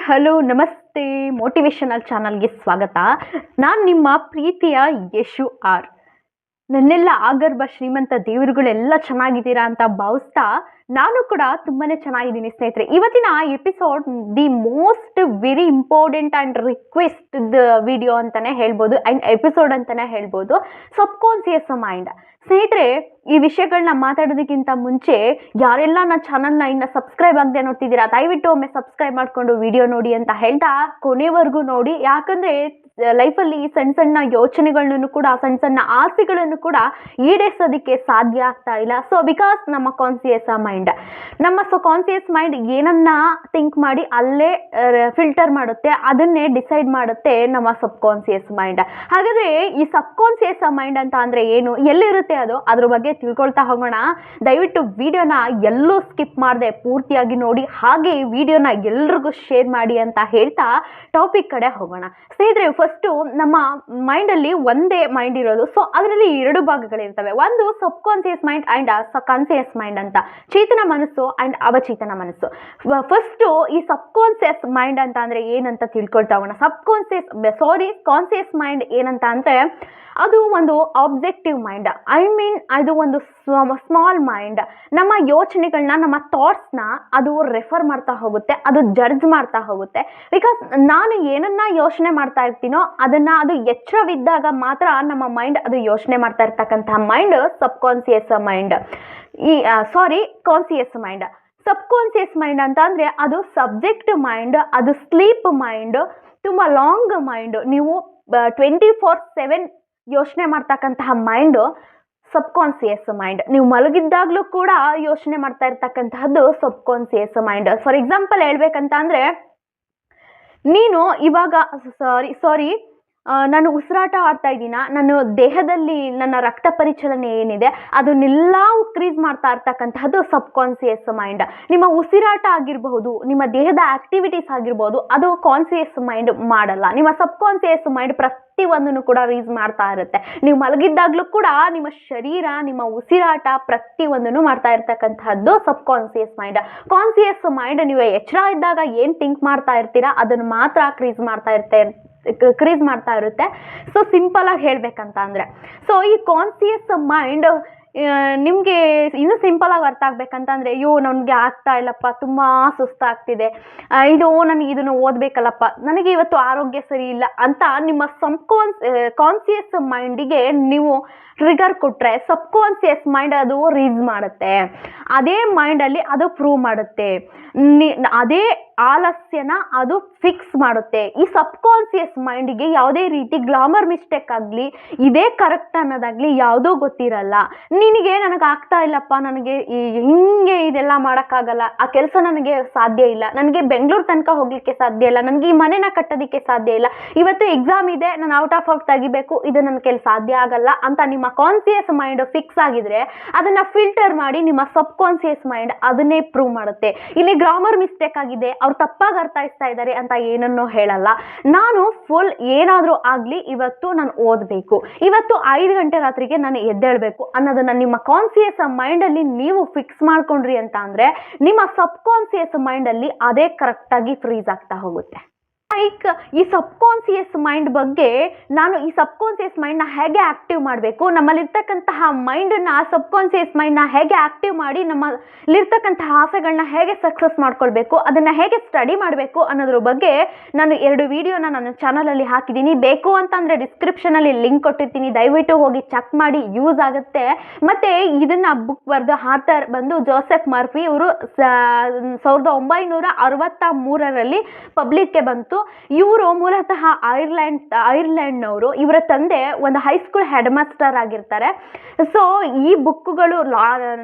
Hello ನಮಸ್ತೆ motivational ಚಾನಲ್ಗೆ ಸ್ವಾಗತ. ನಾನು ನಿಮ್ಮ ಪ್ರೀತಿಯ ಯಶು ಆರ್. ನನ್ನೆಲ್ಲ ಆಗರ್ಭ ಶ್ರೀಮಂತ ದೇವರುಗಳೆಲ್ಲ ಚೆನ್ನಾಗಿದ್ದೀರಾ ಅಂತ ಭಾವಿಸ್ತಾ ನಾನು ಕೂಡ ತುಂಬಾನೇ ಚೆನ್ನಾಗಿದ್ದೀನಿ ಸ್ನೇಹಿತರೆ. ಇವತ್ತಿನ episode the most very important and request video ಅಂತಾನೆ ಹೇಳ್ಬೋದು, ಆ್ಯಂಡ್ ಎಪಿಸೋಡ್ ಅಂತಾನೆ ಹೇಳ್ಬೋದು. Subconscious mind. ಸ್ನೇಹಿತರೆ, ಈ ವಿಷಯಗಳನ್ನ ಮಾತಾಡೋದಕ್ಕಿಂತ ಮುಂಚೆ ಯಾರೆಲ್ಲ ನನ್ನ ಚಾನಲ್ನ ಇನ್ನು ಸಬ್ಸ್ಕ್ರೈಬ್ ಆಗದೆ ನೋಡ್ತಿದ್ದೀರಾ, ದಯವಿಟ್ಟು ಒಮ್ಮೆ ಸಬ್ಸ್ಕ್ರೈಬ್ ಮಾಡಿಕೊಂಡು ವಿಡಿಯೋ ನೋಡಿ ಅಂತ ಹೇಳ್ತಾ ಕೊನೆವರೆಗೂ ನೋಡಿ. ಯಾಕಂದರೆ ಲೈಫಲ್ಲಿ ಸಣ್ಣ ಸಣ್ಣ ಯೋಚನೆಗಳನ್ನು ಕೂಡ, ಸಣ್ಣ ಸಣ್ಣ ಆಸೆಗಳನ್ನು ಕೂಡ ಈಡೇರಿಸೋದಕ್ಕೆ ಸಾಧ್ಯ ಆಗ್ತಾ ಇಲ್ಲ. ಸೊ ಬಿಕಾಸ್ ನಮ್ಮ ಕಾನ್ಸಿಯಸ್ ಮೈಂಡ್, ನಮ್ಮ ಕಾನ್ಸಿಯಸ್ ಮೈಂಡ್ ಏನನ್ನ ಥಿಂಕ್ ಮಾಡಿ ಅಲ್ಲೇ ಫಿಲ್ಟರ್ ಮಾಡುತ್ತೆ, ಅದನ್ನೇ ಡಿಸೈಡ್ ಮಾಡುತ್ತೆ ನಮ್ಮ ಸಬ್ ಕಾನ್ಸಿಯಸ್ ಮೈಂಡ್. ಹಾಗಾದರೆ ಈ ಸಬ್ ಕಾನ್ಸಿಯಸ್ ಮೈಂಡ್ ಅಂತ ಅಂದರೆ ಏನು, ಎಲ್ಲಿರುತ್ತೆ ಅದು, ಅದ್ರ ಬಗ್ಗೆ ತಿಳ್ಕೊಳ್ತಾ ಹೋಗೋಣ. ದಯವಿಟ್ಟು ವಿಡಿಯೋನ ಎಲ್ಲೂ ಸ್ಕಿಪ್ ಮಾಡದೆ ಪೂರ್ತಿಯಾಗಿ ನೋಡಿ, ಹಾಗೆ ಈ ವಿಡಿಯೋನ ಎಲ್ರಿಗೂ ಶೇರ್ ಮಾಡಿ ಅಂತ ಹೇಳ್ತಾ ಟಾಪಿಕ್ ಕಡೆ ಹೋಗೋಣ. ಸ್ನೇಹಿತರೆ, ಫಸ್ಟು ನಮ್ಮ ಮೈಂಡಲ್ಲಿ ಒಂದೇ ಮೈಂಡ್ ಇರೋದು. ಸೊ ಅದರಲ್ಲಿ ಎರಡು ಭಾಗಗಳಿರ್ತವೆ. ಒಂದು subconscious mind and conscious mind ಅಂತ, ಚೇತನ ಮನಸ್ಸು ಆ್ಯಂಡ್ ಅವಚೇತನ ಮನಸ್ಸು. ಫಸ್ಟು ಈ ಸಬ್ ಕಾನ್ಸಿಯಸ್ ಮೈಂಡ್ ಅಂತ ಅಂದರೆ ಏನಂತ ತಿಳ್ಕೊಳ್ತಾ ಹೋಗೋಣ. ಕಾನ್ಸಿಯಸ್ ಮೈಂಡ್ ಏನಂತ ಅಂದರೆ ಅದು ಒಂದು ಆಬ್ಜೆಕ್ಟಿವ್ ಮೈಂಡ್. ಅದು ಒಂದು ಸ್ಮಾಲ್ ಮೈಂಡ್. ನಮ್ಮ ಯೋಚನೆಗಳನ್ನ, ನಮ್ಮ ಥಾಟ್ಸ್ನ ಅದು ರೆಫರ್ ಮಾಡ್ತಾ ಹೋಗುತ್ತೆ, ಅದು ಜಡ್ಜ್ ಮಾಡ್ತಾ ಹೋಗುತ್ತೆ. ಬಿಕಾಸ್ ನಾನು ಏನನ್ನ ಯೋಚನೆ ಮಾಡ್ತಾ ಇರ್ತೀನೋ ಅದು ಎಚ್ಚರವಿದ್ದಾಗ ಮಾತ್ರ ನಮ್ಮ ಮೈಂಡ್ ಅದು ಯೋಚನೆ ಮಾಡ್ತಾ ಇರ್ತಕ್ಕಂಥ mind subconscious mind. Conscious mind. Subconscious mind ಅಂತ ಅಂದರೆ ಅದು ಸಬ್ಜೆಕ್ಟ್ ಮೈಂಡ್, ಅದು ಸ್ಲೀಪ್ ಮೈಂಡ್, ತುಂಬ ಲಾಂಗ್ ಮೈಂಡ್. ನೀವು 24/7 ಯೋಚನೆ ಮಾಡ್ತಕ್ಕಂತಹ ಮೈಂಡು ಸಬ್ ಕಾನ್ಸಿಯಸ್ ಮೈಂಡ್. ನೀವು ಮಲಗಿದ್ದಾಗಲೂ ಕೂಡ ಯೋಚನೆ ಮಾಡ್ತಾ ಇರ್ತಕ್ಕಂತಹದ್ದು ಸಬ್ ಕಾನ್ಸಿಯಸ್ ಮೈಂಡ್. ಫಾರ್ ಎಕ್ಸಾಂಪಲ್ ಹೇಳ್ಬೇಕಂತ ಅಂದರೆ, ನೀನು ಇವಾಗ ನಾನು ಉಸಿರಾಟ ಆಡ್ತಾ ಇದ್ದೀನ, ನಾನು ದೇಹದಲ್ಲಿ ನನ್ನ ರಕ್ತ ಪರಿಚಲನೆ ಏನಿದೆ ಅದನ್ನೆಲ್ಲ ಕ್ರೀಸ್ ಮಾಡ್ತಾ ಇರ್ತಕ್ಕಂತಹದ್ದು ಸಬ್ ಕಾನ್ಸಿಯಸ್ ಮೈಂಡ್. ನಿಮ್ಮ ಉಸಿರಾಟ ಆಗಿರಬಹುದು, ನಿಮ್ಮ ದೇಹದ ಆಕ್ಟಿವಿಟೀಸ್ ಆಗಿರ್ಬೋದು, ಅದು ಕಾನ್ಸಿಯಸ್ ಮೈಂಡ್ ಮಾಡಲ್ಲ. ನಿಮ್ಮ ಸಬ್ ಕಾನ್ಸಿಯಸ್ ಮೈಂಡ್ ಪ್ರತಿಯೊಂದನ್ನು ಕೂಡ ರೀಸ್ ಮಾಡ್ತಾ ಇರುತ್ತೆ. ನೀವು ಮಲಗಿದ್ದಾಗಲೂ ಕೂಡ ನಿಮ್ಮ ಶರೀರ, ನಿಮ್ಮ ಉಸಿರಾಟ ಪ್ರತಿಯೊಂದನ್ನು ಮಾಡ್ತಾ ಇರ್ತಕ್ಕಂತಹದ್ದು ಸಬ್ ಕಾನ್ಸಿಯಸ್ ಮೈಂಡ್. ಕಾನ್ಸಿಯಸ್ ಮೈಂಡ್ ನೀವು ಎಚ್ಚರ ಇದ್ದಾಗ ಏನು ಥಿಂಕ್ ಮಾಡ್ತಾ ಇರ್ತೀರಾ ಅದನ್ನು ಮಾತ್ರ ಕ್ರೀಸ್ ಮಾಡ್ತಾ ಇರುತ್ತೆ. ಸೊ ಸಿಂಪಲ್ ಆಗಿ ಹೇಳ್ಬೇಕಂತ ಅಂದರೆ, ಸೊ ಈ ಕಾನ್ಸಿಯಸ್ ಮೈಂಡ್ ನಿಮಗೆ ಇನ್ನೂ ಸಿಂಪಲ್ ಆಗಿ ಅರ್ಥ ಆಗ್ಬೇಕಂತಂದರೆ, ನನಗೆ ಆಗ್ತಾ ಇಲ್ಲಪ್ಪ, ತುಂಬ ಸುಸ್ತಾಗ್ತಿದೆ, ನನಗೆ ಇದನ್ನು ಓದಬೇಕಲ್ಲಪ್ಪ, ನನಗೆ ಇವತ್ತು ಆರೋಗ್ಯ ಸರಿ ಇಲ್ಲ ಅಂತ ನಿಮ್ಮ ಕಾನ್ಸಿಯಸ್ ಮೈಂಡಿಗೆ ನೀವು ಟ್ರಿಗರ್ ಕೊಟ್ಟರೆ, ಸಬ್ ಕಾನ್ಸಿಯಸ್ ಮೈಂಡ್ ಅದು ರೀಸ್ ಮಾಡುತ್ತೆ. ಅದೇ ಮೈಂಡಲ್ಲಿ ಅದು ಪ್ರೂವ್ ಮಾಡುತ್ತೆ. ಅದೇ ಆಲಸ್ಯನ ಅದು ಫಿಕ್ಸ್ ಮಾಡುತ್ತೆ. ಈ ಸಬ್ ಕಾನ್ಸಿಯಸ್ ಮೈಂಡಿಗೆ ಯಾವುದೇ ರೀತಿ ಗ್ಲಾಮರ್ ಮಿಸ್ಟೇಕ್ ಆಗಲಿ, ಇದೇ ಕರೆಕ್ಟ್ ಅನ್ನೋದಾಗಲಿ ಯಾವುದೂ ಗೊತ್ತಿರಲ್ಲ. ನನಗೆ ಆಗ್ತಾ ಇಲ್ಲಪ್ಪ, ನನಗೆ ಹಿಂಗೆ ಇದೆಲ್ಲ ಮಾಡೋಕ್ಕಾಗಲ್ಲ, ಆ ಕೆಲಸ ನನಗೆ ಸಾಧ್ಯ ಇಲ್ಲ, ನನಗೆ ಬೆಂಗಳೂರು ತನಕ ಹೋಗಲಿಕ್ಕೆ ಸಾಧ್ಯ ಇಲ್ಲ, ನನಗೆ ಈ ಮನೆನ ಕಟ್ಟೋದಕ್ಕೆ ಸಾಧ್ಯ ಇಲ್ಲ, ಇವತ್ತು ಎಕ್ಸಾಮ್ ಇದೆ, ನಾನು ಔಟ್ ಆಫ್ ತೆಗಿಬೇಕು, ಇದು ನನ್ನ ಕೆಲಸ ಸಾಧ್ಯ ಆಗಲ್ಲ ಅಂತ ನಿಮ್ಮ ಕಾನ್ಸಿಯಸ್ ಮೈಂಡ್ ಫಿಕ್ಸ್ ಆಗಿದ್ರೆ, ಅದನ್ನು ಫಿಲ್ಟರ್ ಮಾಡಿ ನಿಮ್ಮ ಸಬ್ ಕಾನ್ಸಿಯಸ್ ಮೈಂಡ್ ಅದನ್ನೇ ಪ್ರೂವ್ ಮಾಡುತ್ತೆ. ಇಲ್ಲಿ ಗ್ರಾಮರ್ ಮಿಸ್ಟೇಕ್ ಆಗಿದೆ, ಅವ್ರು ತಪ್ಪಾಗಿ ಅರ್ಥೈಸ್ತಾ ಇದ್ದಾರೆ ಅಂತ ಏನನ್ನೂ ಹೇಳಲ್ಲ. ನಾನು ಫುಲ್ ಏನಾದರೂ ಆಗಲಿ ಇವತ್ತು ನಾನು ಓದಬೇಕು, ಇವತ್ತು 5 ಗಂಟೆ ರಾತ್ರಿಗೆ ನಾನು ಎದ್ದೇಳಬೇಕು ಅನ್ನೋದನ್ನು ನಿಮ್ಮ ಕಾನ್ಸಿಯಸ್ ಮೈಂಡಲ್ಲಿ ನೀವು ಫಿಕ್ಸ್ ಮಾಡ್ಕೊಂಡ್ರಿ ಅಂತ ಅಂದರೆ, ನಿಮ್ಮ ಸಬ್ ಕಾನ್ಸಿಯಸ್ ಮೈಂಡಲ್ಲಿ ಅದೇ ಕರೆಕ್ಟಾಗಿ ಫ್ರೀಸ್ ಆಗ್ತಾ ಹೋಗುತ್ತೆ. ಈ ಸಬ್ ಕಾನ್ಸಿಯಸ್ ಮೈಂಡ್ ಬಗ್ಗೆ ನಾನು ಈ ಸಬ್ ಕಾನ್ಸಿಯಸ್ ಮೈಂಡ್ನ ಹೇಗೆ ಆಕ್ಟಿವ್ ಮಾಡಬೇಕು, ನಮ್ಮಲ್ಲಿರ್ತಕ್ಕಂತಹ ಮೈಂಡನ್ನು, ಸಬ್ ಕಾನ್ಸಿಯಸ್ ಮೈಂಡ್ನ ಹೇಗೆ ಆಕ್ಟಿವ್ ಮಾಡಿ ನಮ್ಮಲ್ಲಿರ್ತಕ್ಕಂತಹ ಆಸೆಗಳನ್ನ ಹೇಗೆ ಸಕ್ಸಸ್ ಮಾಡ್ಕೊಳ್ಬೇಕು, ಅದನ್ನು ಹೇಗೆ ಸ್ಟಡಿ ಮಾಡಬೇಕು ಅನ್ನೋದ್ರ ಬಗ್ಗೆ ನಾನು 2 ವಿಡಿಯೋನ ನನ್ನ ಚಾನಲಲ್ಲಿ ಹಾಕಿದ್ದೀನಿ. ಬೇಕು ಅಂತಂದರೆ ಡಿಸ್ಕ್ರಿಪ್ಷನಲ್ಲಿ ಲಿಂಕ್ ಕೊಟ್ಟಿರ್ತೀನಿ, ದಯವಿಟ್ಟು ಹೋಗಿ ಚೆಕ್ ಮಾಡಿ, ಯೂಸ್ ಆಗುತ್ತೆ. ಮತ್ತು ಇದನ್ನು ಬುಕ್ ಬರೆದು ಆಥರ್ ಬಂದು ಜೋಸೆಫ್ ಮರ್ಫಿ. ಇವರು 1963ರಲ್ಲಿ ಪಬ್ಲಿಕ್ಗೆ ಬಂತು. ಇವರು ಮೂಲತಃ ಐರ್ಲೆಂಡ್ನವರು. ಇವರ ತಂದೆ ಒಂದು ಹೈಸ್ಕೂಲ್ ಹೆಡ್ ಮಾಸ್ಟರ್ ಆಗಿರ್ತಾರೆ. ಸೊ ಈ ಬುಕ್ಗಳು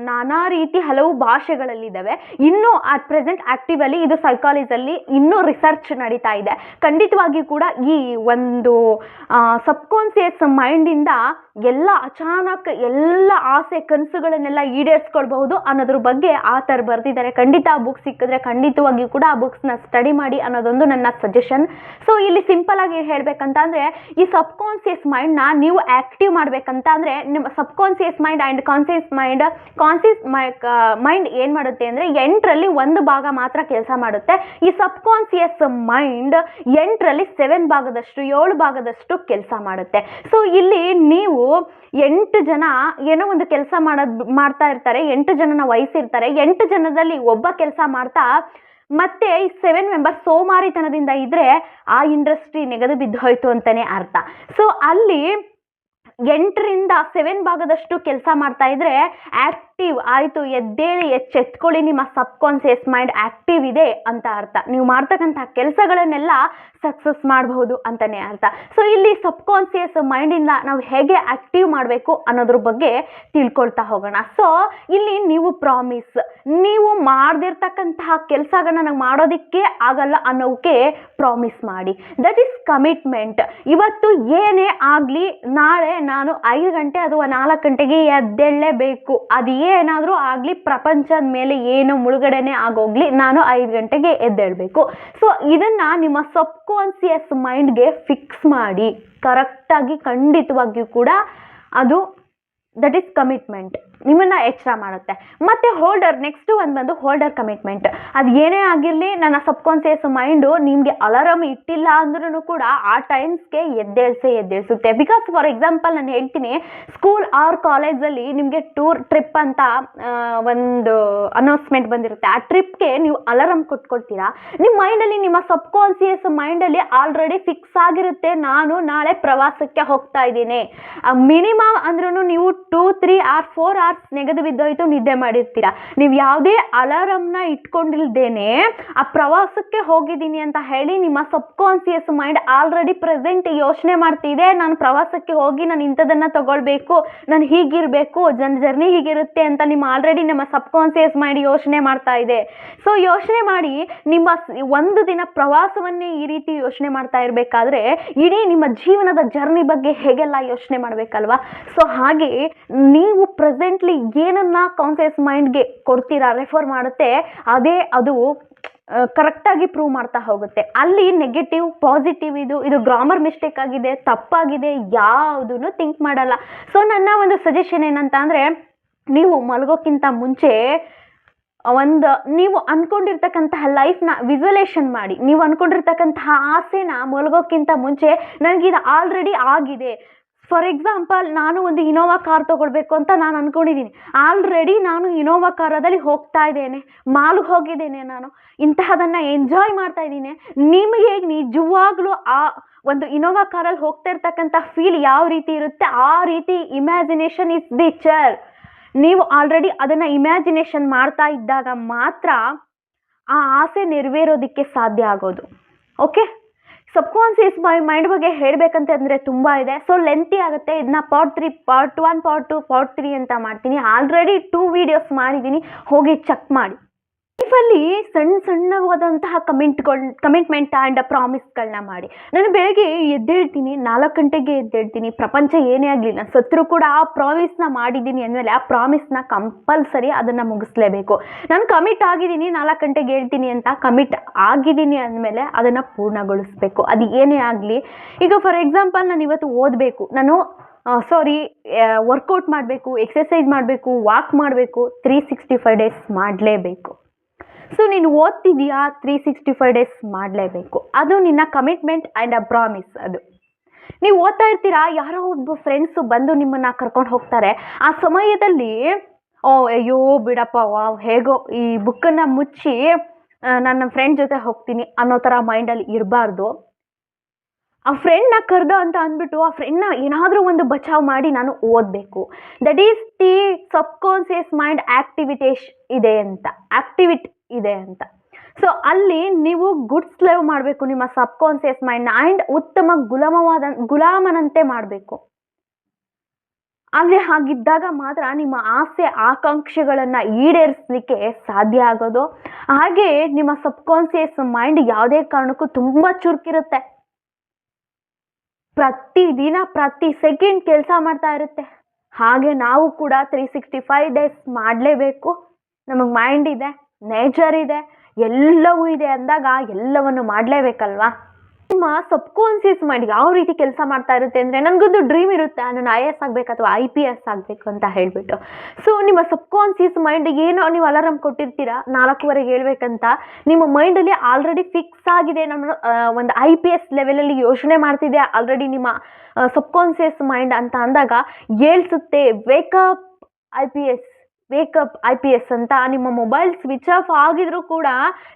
ನಾನಾ ರೀತಿ ಹಲವು ಭಾಷೆಗಳಲ್ಲಿದ್ದಾವೆ. ಇನ್ನೂ ಅಟ್ ಪ್ರೆಸೆಂಟ್ ಆಕ್ಟಿವಲ್ಲಿ ಇದು ಸೈಕಾಲಜಿಯಲ್ಲಿ ಇನ್ನೂ ರಿಸರ್ಚ್ ನಡೀತಾ ಇದೆ. ಖಂಡಿತವಾಗಿಯೂ ಕೂಡ ಈ ಒಂದು ಸಬ್ ಕಾನ್ಸಿಯಸ್ ಮೈಂಡಿಂದ ಎಲ್ಲ ಅಚಾನಕ್ ಎಲ್ಲ ಆಸೆ ಕನಸುಗಳನ್ನೆಲ್ಲ ಈಡೇರಿಸ್ಕೊಳ್ಬಹುದು ಅನ್ನೋದ್ರ ಬಗ್ಗೆ ಆಥರ್ ಬರೆದಿದ್ದಾರೆ. ಖಂಡಿತ ಆ ಬುಕ್ ಸಿಕ್ಕಿದ್ರೆ ಖಂಡಿತವಾಗಿಯೂ ಕೂಡ ಆ ಬುಕ್ಸ್ನ ಸ್ಟಡಿ ಮಾಡಿ ಅನ್ನೋದೊಂದು ನನ್ನ ಸಜೆಷನ್. ಸೊ ಇಲ್ಲಿ ಸಿಂಪಲ್ ಆಗಿ ಹೇಳ್ಬೇಕಂತ ಅಂದರೆ ಈ ಸಬ್ಕಾನ್ಸಿಯಸ್ ಮೈಂಡ್ನ ನೀವು ಆ್ಯಕ್ಟಿವ್ ಮಾಡಬೇಕಂತ ಅಂದರೆ ನಿಮ್ಮ subconscious mind and conscious mind ಏನು ಮಾಡುತ್ತೆ ಅಂದರೆ 8ರಲ್ಲಿ 1 ಭಾಗ ಮಾತ್ರ ಕೆಲಸ ಮಾಡುತ್ತೆ. ಈ ಸಬ್ಕಾನ್ಸಿಯಸ್ ಮೈಂಡ್ 8ರಲ್ಲಿ 7 ಭಾಗದಷ್ಟು ಕೆಲಸ ಮಾಡುತ್ತೆ. ಸೊ ಇಲ್ಲಿ ನೀವು 8 ಜನ ಏನೋ ಒಂದು ಕೆಲಸ ಮಾಡ್ತಾ ಇರ್ತಾರೆ, 8 ಜನನ ವಹಿಸಿರ್ತಾರೆ. 8 ಜನದಲ್ಲಿ ಒಬ್ಬ ಕೆಲಸ ಮಾಡ್ತಾ ಮತ್ತೆ ಈ 7 ಮೆಂಬರ್ಸ್ ಸೋಮಾರಿತನದಿಂದ ಇದ್ರೆ ಆ ಇಂಡಸ್ಟ್ರಿ ನೆಗೆದು ಬಿದ್ದು ಹೋಯ್ತು ಅಂತಾನೆ ಅರ್ಥ. ಸೊ ಅಲ್ಲಿ 8ರಿಂದ 7 ಭಾಗದಷ್ಟು ಕೆಲಸ ಮಾಡ್ತಾ ಇದ್ರೆ ಆಕ್ಟಿವ್ ಆಯಿತು, ಎದ್ದೇಳಿ ಎಚ್ಚೆತ್ಕೊಳ್ಳಿ, ನಿಮ್ಮ ಸಬ್ಕಾನ್ಸಿಯಸ್ ಮೈಂಡ್ ಆಕ್ಟಿವ್ ಇದೆ ಅಂತ ಅರ್ಥ. ನೀವು ಮಾಡ್ತಕ್ಕಂಥ ಕೆಲಸಗಳನ್ನೆಲ್ಲ ಸಕ್ಸಸ್ ಮಾಡಬಹುದು ಅಂತಾನೆ ಅರ್ಥ. ಸೊ ಇಲ್ಲಿ ಸಬ್ಕಾನ್ಸಿಯಸ್ ಮೈಂಡಿಂದ ನಾವು ಹೇಗೆ ಆಕ್ಟಿವ್ ಮಾಡಬೇಕು ಅನ್ನೋದ್ರ ಬಗ್ಗೆ ತಿಳ್ಕೊಳ್ತಾ ಹೋಗೋಣ. ಸೊ ಇಲ್ಲಿ ನೀವು ಪ್ರಾಮಿಸ್, ನೀವು ಮಾಡದಿರ್ತಕ್ಕಂತಹ ಕೆಲಸಗಳನ್ನ ನಾವು ಮಾಡೋದಕ್ಕೆ ಆಗಲ್ಲ ಅನ್ನೋಕ್ಕೆ ಪ್ರಾಮಿಸ್ ಮಾಡಿ. That is commitment. ಇವತ್ತು ಏನೇ ಆಗಲಿ ನಾಳೆ ನಾನು 5 ಗಂಟೆ ಅಥವಾ 4 ಗಂಟೆಗೆ ಎದ್ದೇಳಲೇಬೇಕು. ಅದು ಏನಾದರೂ ಆಗಲಿ, ಪ್ರಪಂಚದ ಮೇಲೆ ಏನು ಮುಳುಗಡೆನೆ ಆಗೋಗ್ಲಿ, ನಾನು 5 ಗಂಟೆಗೆ ಎದ್ದೇಳಬೇಕು. ಸೊ ಇದನ್ನ ನಿಮ್ಮ ಸಬ್ಕಾನ್ಸಿಯಸ್ ಮೈಂಡ್ಗೆ ಫಿಕ್ಸ್ ಮಾಡಿ ಕರೆಕ್ಟಾಗಿ. ಖಂಡಿತವಾಗಿಯೂ ಕೂಡ ಅದು ದಟ್ ಈಸ್ ಕಮಿಟ್ಮೆಂಟ್, ನಿಮ್ಮನ್ನ ಎಚ್ಚರ ಮಾಡುತ್ತೆ. ಮತ್ತೆ ನೆಕ್ಸ್ಟ್ ಒಂದು ಬಂದು ಹೋಲ್ಡರ್ ಕಮಿಟ್ಮೆಂಟ್. ಅದು ಏನೇ ಆಗಿರಲಿ, ನನ್ನ ಸಬ್ಕಾನ್ಸಿಯಸ್ ಮೈಂಡು ನಿಮಗೆ ಅಲಾರಾಮ್ ಇಟ್ಟಿಲ್ಲ ಅಂದ್ರೂ ಕೂಡ ಆ ಟೈಮ್ಸ್ಗೆ ಎದ್ದೇಳಿಸುತ್ತೆ. ಬಿಕಾಸ್ ಫಾರ್ ಎಕ್ಸಾಂಪಲ್ ನಾನು ಹೇಳ್ತೀನಿ, ಸ್ಕೂಲ್ ಆರ್ ಕಾಲೇಜಲ್ಲಿ ನಿಮಗೆ ಟ್ರಿಪ್ ಅಂತ ಒಂದು ಅನೌನ್ಸ್ಮೆಂಟ್ ಬಂದಿರುತ್ತೆ. ಆ ಟ್ರಿಪ್ಗೆ ನೀವು ಅಲಾರಾಮ್ ಕೊಟ್ಕೊಳ್ತೀರಾ. ನಿಮ್ಮ ಮೈಂಡಲ್ಲಿ, ನಿಮ್ಮ ಸಬ್ಕಾನ್ಸಿಯಸ್ ಮೈಂಡಲ್ಲಿ ಆಲ್ರೆಡಿ ಫಿಕ್ಸ್ ಆಗಿರುತ್ತೆ, ನಾನು ನಾಳೆ ಪ್ರವಾಸಕ್ಕೆ ಹೋಗ್ತಾ ಇದ್ದೀನಿ. ಮಿನಿಮಮ್ ಅಂದ್ರೂ ನೀವು 2, 3 or 4 hours ನೆಗೆದು ಬಿದ್ದೋಯ್ತು, ನಿದ್ದೆ ಮಾಡಿರ್ತೀರಾ. ನೀವು ಯಾವುದೇ ಅಲಾರಾಮ್ನ ಇಟ್ಕೊಂಡಿಲ್ದೇನೆ ಆ ಪ್ರವಾಸಕ್ಕೆ ಹೋಗಿದ್ದೀನಿ ಅಂತ ಹೇಳಿ ನಿಮ್ಮ ಸಬ್ಕಾನ್ಸಿಯಸ್ ಮೈಂಡ್ ಆಲ್ರೆಡಿ ಪ್ರೆಸೆಂಟ್ ಯೋಚನೆ ಮಾಡ್ತಿದೆ, ನಾನು ಪ್ರವಾಸಕ್ಕೆ ಹೋಗಿ ನಾನು ಇಂಥದನ್ನ ತಗೊಳ್ಬೇಕು, ನಾನು ಹೀಗಿರಬೇಕು, ಜರ್ನಿ ಹೀಗಿರುತ್ತೆ ಅಂತ ನಿಮ್ಮ ಸಬ್ಕಾನ್ಸಿಯಸ್ ಮೈಂಡ್ ಯೋಚನೆ ಮಾಡ್ತಾ ಇದೆ. ಸೊ ಯೋಚನೆ ಮಾಡಿ ನಿಮ್ಮ ಒಂದು ದಿನ ಪ್ರವಾಸವನ್ನೇ ಈ ರೀತಿ ಯೋಚನೆ ಮಾಡ್ತಾ ಇರಬೇಕಾದ್ರೆ ಇಡೀ ನಿಮ್ಮ ಜೀವನದ ಜರ್ನಿ ಬಗ್ಗೆ ಹೇಗೆಲ್ಲ ಯೋಚನೆ ಮಾಡಬೇಕಲ್ವಾ. ಸೊ ಹಾಗೆ ನೀವು ಪ್ರೆಸೆಂಟ್ಲಿ ಏನನ್ನ ಕಾನ್ಸಿಯಸ್ ಮೈಂಡ್ಗೆ ಕೊಡ್ತೀರಾ, ರೆಫರ್ ಮಾಡುತ್ತೆ, ಅದೇ ಅದು ಕರೆಕ್ಟಾಗಿ ಪ್ರೂವ್ ಮಾಡ್ತಾ ಹೋಗುತ್ತೆ. ಅಲ್ಲಿ ನೆಗೆಟಿವ್ ಪಾಸಿಟಿವ್ ಇದು ಗ್ರಾಮರ್ ಮಿಸ್ಟೇಕ್ ಆಗಿದೆ, ತಪ್ಪಾಗಿದೆ, ಯಾವುದನ್ನು ಥಿಂಕ್ ಮಾಡಲ್ಲ. ಸೊ ನನ್ನ ಒಂದು ಸಜೆಷನ್ ಏನಂತ ಅಂದರೆ, ನೀವು ಮಲಗೋಕ್ಕಿಂತ ಮುಂಚೆ ನೀವು ಅನ್ಕೊಂಡಿರ್ತಕ್ಕಂತಹ ಲೈಫ್ನ ವಿಜುವಲೇಷನ್ ಮಾಡಿ. ನೀವು ಅನ್ಕೊಂಡಿರ್ತಕ್ಕಂತಹ ಆಸೆನ ಮಲಗೋಕ್ಕಿಂತ ಮುಂಚೆ ನನಗಿದು ಆಲ್ರೆಡಿ ಆಗಿದೆ. ಫಾರ್ ಎಕ್ಸಾಂಪಲ್, ನಾನು ಒಂದು ಇನೋವಾ ಕಾರ್ ತೊಗೊಳ್ಬೇಕು ಅಂತ ನಾನು ಅಂದ್ಕೊಂಡಿದ್ದೀನಿ. ಆಲ್ರೆಡಿ ನಾನು ಇನೋವಾ ಕಾರದಲ್ಲಿ ಹೋಗ್ತಾ ಇದ್ದೇನೆ, ಮಾಲ್ಗೆ ಹೋಗಿದ್ದೇನೆ, ನಾನು ಇಂತಹದನ್ನು ಎಂಜಾಯ್ ಮಾಡ್ತಾ ಇದ್ದೀನಿ. ನಿಮಗೆ ನಿಜವಾಗ್ಲೂ ಆ ಒಂದು ಇನೋವಾ ಕಾರಲ್ಲಿ ಹೋಗ್ತಾ ಇರ್ತಕ್ಕಂಥ ಫೀಲ್ ಯಾವ ರೀತಿ ಇರುತ್ತೆ, ಆ ರೀತಿ ಇಮ್ಯಾಜಿನೇಷನ್ ಇಸ್ ದಿ ಚರ್. ನೀವು ಆಲ್ರೆಡಿ ಅದನ್ನು ಇಮ್ಯಾಜಿನೇಷನ್ ಮಾಡ್ತಾ ಇದ್ದಾಗ ಮಾತ್ರ ಆ ಆಸೆ ನೆರವೇರೋದಕ್ಕೆ ಸಾಧ್ಯ ಆಗೋದು. ಓಕೆ, ಸಬ್ಕಾನ್ಸಿಯಸ್ ಮೈಂಡ್ ಬಗ್ಗೆ ಹೇಳಬೇಕಂತ ಅಂದರೆ ತುಂಬ ಇದೆ. ಸೊ ಲೆಂತಿ ಆಗುತ್ತೆ. ಇದನ್ನ ಪಾರ್ಟ್ 1, ಪಾರ್ಟ್ 2, ಪಾರ್ಟ್ 3 ಅಂತ ಮಾಡ್ತೀನಿ. ಆಲ್ರೆಡಿ 2 ವಿಡಿಯೋಸ್ ಮಾಡಿದ್ದೀನಿ, ಹೋಗಿ ಚೆಕ್ ಮಾಡಿ. ಲೈಫಲ್ಲಿ ಸಣ್ಣವಾದಂತಹ ಕಮಿಟ್ಮೆಂಟ್ ಆ್ಯಂಡ್ ಪ್ರಾಮಿಸ್ಗಳನ್ನ ಮಾಡಿ. ನಾನು ಬೆಳಗ್ಗೆ ಎದ್ದೇಳ್ತೀನಿ, 4 ಗಂಟೆಗೆ ಎದ್ದೇಳ್ತೀನಿ, ಪ್ರಪಂಚ ಏನೇ ಆಗಲಿ, ನಾನು ಸತ್ರು ಕೂಡ ಆ ಪ್ರಾಮಿಸ್ನ ಮಾಡಿದ್ದೀನಿ ಅಂದಮೇಲೆ ಆ ಪ್ರಾಮಿಸ್ನ ಕಂಪಲ್ಸರಿ ಅದನ್ನು ಮುಗಿಸ್ಲೇಬೇಕು. ನಾನು ಕಮಿಟ್ ಆಗಿದ್ದೀನಿ, 4 ಗಂಟೆಗೆ ಹೇಳ್ತೀನಿ ಅಂತ ಕಮಿಟ್ ಆಗಿದ್ದೀನಿ ಅಂದಮೇಲೆ ಅದನ್ನು ಪೂರ್ಣಗೊಳಿಸ್ಬೇಕು. ಅದು ಏನೇ ಆಗಲಿ. ಈಗ ಫಾರ್ ಎಕ್ಸಾಂಪಲ್, ನಾನು ಇವತ್ತು ಓದಬೇಕು, ವರ್ಕೌಟ್ ಮಾಡಬೇಕು, ಎಕ್ಸಸೈಸ್ ಮಾಡಬೇಕು, ವಾಕ್ ಮಾಡಬೇಕು, 365 ಡೇಸ್ ಮಾಡಲೇಬೇಕು. ಸೊ ನೀನು ಓದ್ತಿದೀಯಾ, 365 ಡೇಸ್ ಮಾಡಲೇಬೇಕು. ಅದು ನಿನ್ನ ಕಮಿಟ್ಮೆಂಟ್ ಆ್ಯಂಡ್ ಅ ಪ್ರಾಮಿಸ್. ಅದು ನೀವು ಓದ್ತಾ ಇರ್ತೀರಾ, ಯಾರೋ ಒಬ್ಬ ಫ್ರೆಂಡ್ಸು ಬಂದು ನಿಮ್ಮನ್ನು ಕರ್ಕೊಂಡು ಹೋಗ್ತಾರೆ. ಆ ಸಮಯದಲ್ಲಿ ಅಯ್ಯೋ ಬಿಡಪ್ಪ, ಹೇಗೋ ಈ ಬುಕ್ಕನ್ನು ಮುಚ್ಚಿ ನನ್ನ ಫ್ರೆಂಡ್ ಜೊತೆ ಹೋಗ್ತೀನಿ ಅನ್ನೋ ಥರ ಮೈಂಡಲ್ಲಿ ಇರಬಾರ್ದು. ಆ ಫ್ರೆಂಡ್ನ ಕರೆದ ಅಂತ ಅಂದ್ಬಿಟ್ಟು ಆ ಫ್ರೆಂಡ್ನ ಏನಾದರೂ ಒಂದು ಬಚಾವ್ ಮಾಡಿ ನಾನು ಓದಬೇಕು. That is the subconscious mind activity ಇದೆ ಅಂತ. ಸೊ ಅಲ್ಲಿ ನೀವು ಗುಡ್ ಸ್ಲೇವ್ ಮಾಡಬೇಕು ನಿಮ್ಮ ಸಬ್ಕಾನ್ಸಿಯಸ್ ಮೈಂಡ್ನ, ಆ್ಯಂಡ್ ಉತ್ತಮ ಗುಲಾಮನಂತೆ ಮಾಡಬೇಕು. ಅಲ್ಲಿ ಹಾಗಿದ್ದಾಗ ಮಾತ್ರ ನಿಮ್ಮ ಆಸೆ ಆಕಾಂಕ್ಷೆಗಳನ್ನು ಈಡೇರಿಸಲಿಕ್ಕೆ ಸಾಧ್ಯ ಆಗೋದು. ಹಾಗೆ ನಿಮ್ಮ ಸಬ್ಕಾನ್ಸಿಯಸ್ ಮೈಂಡ್ ಯಾವುದೇ ಕಾರಣಕ್ಕೂ ತುಂಬ ಚುರುಕಿರುತ್ತೆ. ಪ್ರತಿದಿನ ಪ್ರತಿ ಸೆಕೆಂಡ್ ಕೆಲಸ ಮಾಡ್ತಾ ಇರುತ್ತೆ. ಹಾಗೆ ನಾವು ಕೂಡ 365 ಡೇಸ್ ಮಾಡಲೇಬೇಕು. ನಮಗೆ ಮೈಂಡ್ ಇದೆ, ನೇಚರ್ ಇದೆ, ಎಲ್ಲವೂ ಇದೆ ಅಂದಾಗ ಎಲ್ಲವನ್ನು ಮಾಡಲೇಬೇಕಲ್ವಾ. ನಿಮ್ಮ ಸಬ್ಕಾನ್ಸಿಯಸ್ ಮೈಂಡ್ ಯಾವ ರೀತಿ ಕೆಲಸ ಮಾಡ್ತಾ ಇರುತ್ತೆ ಅಂದರೆ, ನನಗೊಂದು ಡ್ರೀಮ್ ಇರುತ್ತೆ, ನಾನು IAS ಆಗಬೇಕು ಅಥವಾ IPS ಆಗಬೇಕು ಅಂತ ಹೇಳಿಬಿಟ್ಟು. ಸೊ ನಿಮ್ಮ ಸಬ್ಕಾನ್ಸಿಯಸ್ ಮೈಂಡ್ ಏನೋ ನೀವು ಅಲಾರಮ್ ಕೊಟ್ಟಿರ್ತೀರಾ 4:15 ಹೇಳ್ಬೇಕಂತ, ನಿಮ್ಮ ಮೈಂಡಲ್ಲಿ ಆಲ್ರೆಡಿ ಫಿಕ್ಸ್ ಆಗಿದೆ. ನಮ್ಮ ಒಂದು IPS ಲೆವೆಲಲ್ಲಿ ಯೋಚನೆ ಮಾಡ್ತಿದೆ ಆಲ್ರೆಡಿ ನಿಮ್ಮ ಸಬ್ಕಾನ್ಸಿಯಸ್ ಮೈಂಡ್ ಅಂತ ಅಂದಾಗ ಹೇಳ್ಸುತ್ತೆ, ವೇಕಪ್ IPS, ವೇಕಪ್ IPS ಅಂತ. ನಿಮ್ಮ ಮೊಬೈಲ್ ಸ್ವಿಚ್ ಆಫ್ ಆಗಿದ್ರೂ ಕೂಡ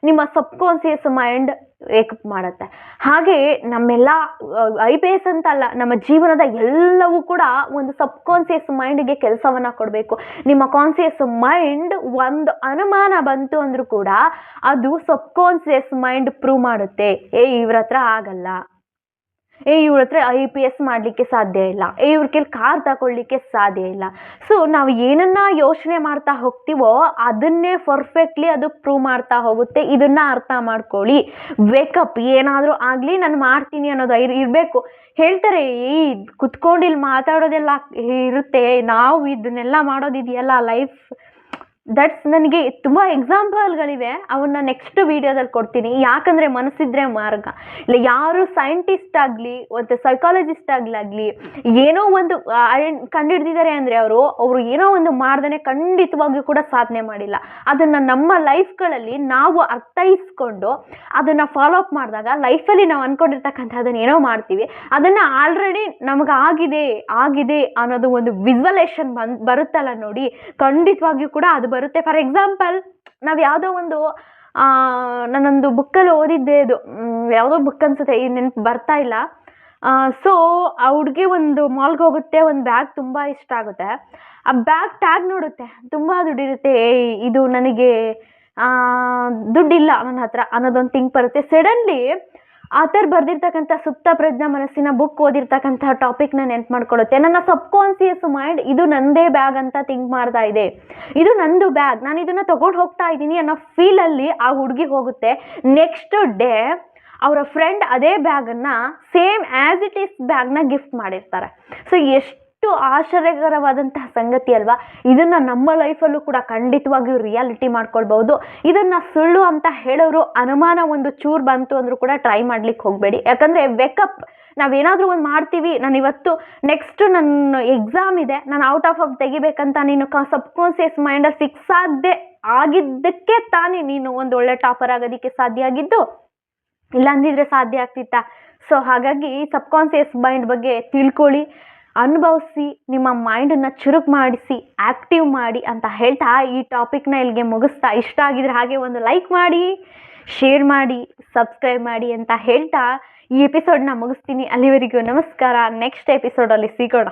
ನಿಮ್ಮ ಸಬ್ಕಾನ್ಸಿಯಸ್ ಮೈಂಡ್ ವೇಕಪ್ ಮಾಡುತ್ತೆ. ಹಾಗೆ ನಮ್ಮೆಲ್ಲ IPS ಅಂತಲ್ಲ, ನಮ್ಮ ಜೀವನದ ಎಲ್ಲವೂ ಕೂಡ ಒಂದು ಸಬ್ಕಾನ್ಸಿಯಸ್ ಮೈಂಡ್ಗೆ ಕೆಲಸವನ್ನು ಕೊಡಬೇಕು. ನಿಮ್ಮ ಕಾನ್ಸಿಯಸ್ ಮೈಂಡ್ ಒಂದು ಅನುಮಾನ ಬಂತು ಅಂದರೂ ಕೂಡ ಅದು ಸಬ್ಕಾನ್ಸಿಯಸ್ ಮೈಂಡ್ ಪ್ರೂವ್ ಮಾಡುತ್ತೆ, ಇವ್ರ ಹತ್ರ ಆಗಲ್ಲ, ಇವ್ರ ಹತ್ರ IPS ಮಾಡಲಿಕ್ಕೆ ಸಾಧ್ಯ ಇಲ್ಲ, ಇವ್ರ ಕೈಲಿ ಕಾರ್ ತಗೊಳ್ಳಿಕ್ಕೆ ಸಾಧ್ಯ ಇಲ್ಲ. ಸೊ ನಾವು ಏನನ್ನ ಯೋಚನೆ ಮಾಡ್ತಾ ಹೋಗ್ತೀವೋ ಅದನ್ನೇ ಪರ್ಫೆಕ್ಟ್ಲಿ ಅದು ಪ್ರೂವ್ ಮಾಡ್ತಾ ಹೋಗುತ್ತೆ. ಇದನ್ನ ಅರ್ಥ ಮಾಡ್ಕೊಳ್ಳಿ. ವೇಕಪ್, ಏನಾದರೂ ಆಗಲಿ ನಾನು ಮಾಡ್ತೀನಿ ಅನ್ನೋದು ಇರಬೇಕು. ಹೇಳ್ತಾರೆ, ಕುತ್ಕೊಂಡು ಇಲ್ಲಿ ಮಾತಾಡೋದೆಲ್ಲ ಇರುತ್ತೆ, ನಾವು ಇದನ್ನೆಲ್ಲ ಮಾಡೋದಿದೆಯಲ್ಲ ಲೈಫ್, ದಟ್ಸ್ ನನಗೆ ತುಂಬ ಎಕ್ಸಾಂಪಲ್ಗಳಿವೆ, ಅವನ್ನ ನೆಕ್ಸ್ಟ್ ವೀಡಿಯೋದಲ್ಲಿ ಕೊಡ್ತೀನಿ. ಯಾಕಂದರೆ ಮನಸ್ಸಿದ್ರೆ ಮಾರ್ಗ. ಇಲ್ಲ ಯಾರು ಸೈಂಟಿಸ್ಟ್ ಆಗಲಿ ಮತ್ತು ಸೈಕಾಲಜಿಸ್ಟ್ ಆಗಲಿ ಏನೋ ಒಂದು ಕಂಡುಹಿಡ್ದಿದ್ದಾರೆ ಅಂದರೆ ಅವರು ಏನೋ ಒಂದು ಮಾಡ್ದೇ ಖಂಡಿತವಾಗಿಯೂ ಕೂಡ ಸಾಧನೆ ಮಾಡಿಲ್ಲ. ಅದನ್ನು ನಮ್ಮ ಲೈಫ್ಗಳಲ್ಲಿ ನಾವು ಅರ್ಥೈಸ್ಕೊಂಡು ಅದನ್ನು ಫಾಲೋ ಅಪ್ ಮಾಡಿದಾಗ ಲೈಫಲ್ಲಿ ನಾವು ಅಂದ್ಕೊಂಡಿರ್ತಕ್ಕಂಥದ್ದನ್ನು ಏನೋ ಮಾಡ್ತೀವಿ, ಅದನ್ನು ಆಲ್ರೆಡಿ ನಮಗೆ ಆಗಿದೆ ಅನ್ನೋದು ಒಂದು ವಿಜುವಲೇಷನ್ ಬರುತ್ತಲ್ಲ ನೋಡಿ, ಖಂಡಿತವಾಗಿಯೂ ಕೂಡ ಅದು ಬರುತ್ತೆ. ಫಾರ್ ಎಕ್ಸಾಂಪಲ್, ನಾವು ಯಾವುದೋ ಒಂದು ನಾನೊಂದು ಬುಕ್ಕಲ್ಲಿ ಓದಿದ್ದೆ, ಇದು ಯಾವುದೋ ಬುಕ್ ಅನ್ಸುತ್ತೆ, ಈ ನೆನಪು ಬರ್ತಾ ಇಲ್ಲ. ಸೊ ಆ ಹುಡುಗಿ ಒಂದು ಮಾಲ್ಗೆ ಹೋಗುತ್ತೆ, ಒಂದು ಬ್ಯಾಗ್ ತುಂಬ ಇಷ್ಟ ಆಗುತ್ತೆ. ಆ ಬ್ಯಾಗ್ ಟ್ಯಾಗ್ ನೋಡುತ್ತೆ, ತುಂಬ ದುಡ್ಡಿರುತ್ತೆ, ಇದು ನನಗೆ ದುಡ್ಡಿಲ್ಲ ನನ್ನ ಹತ್ರ ಅನ್ನೋದೊಂದು ಥಿಂಕ್ ಬರುತ್ತೆ. ಸಡನ್ಲಿ ಆಥರ್ ಬರೆದಿರ್ತಕ್ಕಂಥ ಸುಪ್ತ ಪ್ರಜ್ಞಾ ಮನಸ್ಸಿನ ಬುಕ್ ಓದಿರ್ತಕ್ಕಂಥ ಟಾಪಿಕ್ನ ನೆನ್ಪು ಮಾಡ್ಕೊಳ್ಳುತ್ತೆ. ನನ್ನ ಸಬ್ಕಾನ್ಸಿಯಸ್ ಮೈಂಡ್ ಇದು ನಂದೇ ಬ್ಯಾಗ್ ಅಂತ ಥಿಂಕ್ ಮಾಡ್ತಾ ಇದೆ, ಇದು ನಂದು ಬ್ಯಾಗ್, ನಾನು ಇದನ್ನು ತಗೊಂಡು ಹೋಗ್ತಾ ಇದ್ದೀನಿ ಅನ್ನೋ ಫೀಲಲ್ಲಿ ಆ ಹುಡುಗಿ ಹೋಗುತ್ತೆ. ನೆಕ್ಸ್ಟ್ ಡೇ ಅವರ ಫ್ರೆಂಡ್ ಅದೇ ಬ್ಯಾಗನ್ನು ಸೇಮ್ ಆ್ಯಸ್ ಇಟ್ ಈಸ್ ಬ್ಯಾಗ್ನ ಗಿಫ್ಟ್ ಮಾಡಿರ್ತಾರೆ. ಸೊ ಎಷ್ಟು ಆಶ್ಚರ್ಯಕರವಾದಂತಹ ಸಂಗತಿ ಅಲ್ವಾ. ಇದನ್ನು ನಮ್ಮ ಲೈಫಲ್ಲೂ ಕೂಡ ಖಂಡಿತವಾಗಿಯೂ ರಿಯಾಲಿಟಿ ಮಾಡ್ಕೊಳ್ಬಹುದು. ಇದನ್ನು ಸುಳ್ಳು ಅಂತ ಹೇಳೋರು ಅನುಮಾನ ಒಂದು ಚೂರು ಬಂತು ಅಂದರೂ ಕೂಡ ಟ್ರೈ ಮಾಡ್ಲಿಕ್ಕೆ ಹೋಗಬೇಡಿ. ಯಾಕಂದರೆ ವೇಕಪ್, ನಾವೇನಾದರೂ ಒಂದು ಮಾಡ್ತೀವಿ, ನಾನು ಇವತ್ತು ನೆಕ್ಸ್ಟ್ ನನ್ನ ಎಕ್ಸಾಮ್ ಇದೆ, ನಾನು ಔಟ್ ಆಫ್ ತೆಗಿಬೇಕಂತ ನೀನು ಸಬ್ಕಾನ್ಸಿಯಸ್ ಮೈಂಡಲ್ಲಿ ಫಿಕ್ಸ್ ಆಗಿದ್ದಕ್ಕೆ ತಾನೇ ನೀನು ಒಂದು ಒಳ್ಳೆ ಟಾಪರ್ ಆಗೋದಕ್ಕೆ ಸಾಧ್ಯ ಆಗಿದ್ದು, ಇಲ್ಲ ಅಂದಿದ್ರೆ ಸಾಧ್ಯ ಆಗ್ತಿತ್ತಾ? ಸೊ ಹಾಗಾಗಿ ಸಬ್ಕಾನ್ಸಿಯಸ್ ಮೈಂಡ್ ಬಗ್ಗೆ ತಿಳ್ಕೊಳ್ಳಿ, ಅನುಭವಿಸಿ, ನಿಮ್ಮ ಮೈಂಡನ್ನು ಚುರುಕು ಮಾಡಿಸಿ, ಆ್ಯಕ್ಟಿವ್ ಮಾಡಿ ಅಂತ ಹೇಳ್ತಾ ಈ ಟಾಪಿಕ್ನ ಇಲ್ಲಿಗೆ ಮುಗಿಸ್ತಾ, ಇಷ್ಟ ಆಗಿದ್ರೆ ಹಾಗೆ ಒಂದು ಲೈಕ್ ಮಾಡಿ, ಶೇರ್ ಮಾಡಿ, ಸಬ್ಸ್ಕ್ರೈಬ್ ಮಾಡಿ ಅಂತ ಹೇಳ್ತಾ ಈ ಎಪಿಸೋಡ್ನ ಮುಗಿಸ್ತೀನಿ. ಅಲ್ಲಿವರೆಗೂ ನಮಸ್ಕಾರ. ನೆಕ್ಸ್ಟ್ ಎಪಿಸೋಡಲ್ಲಿ ಸಿಗೋಣ.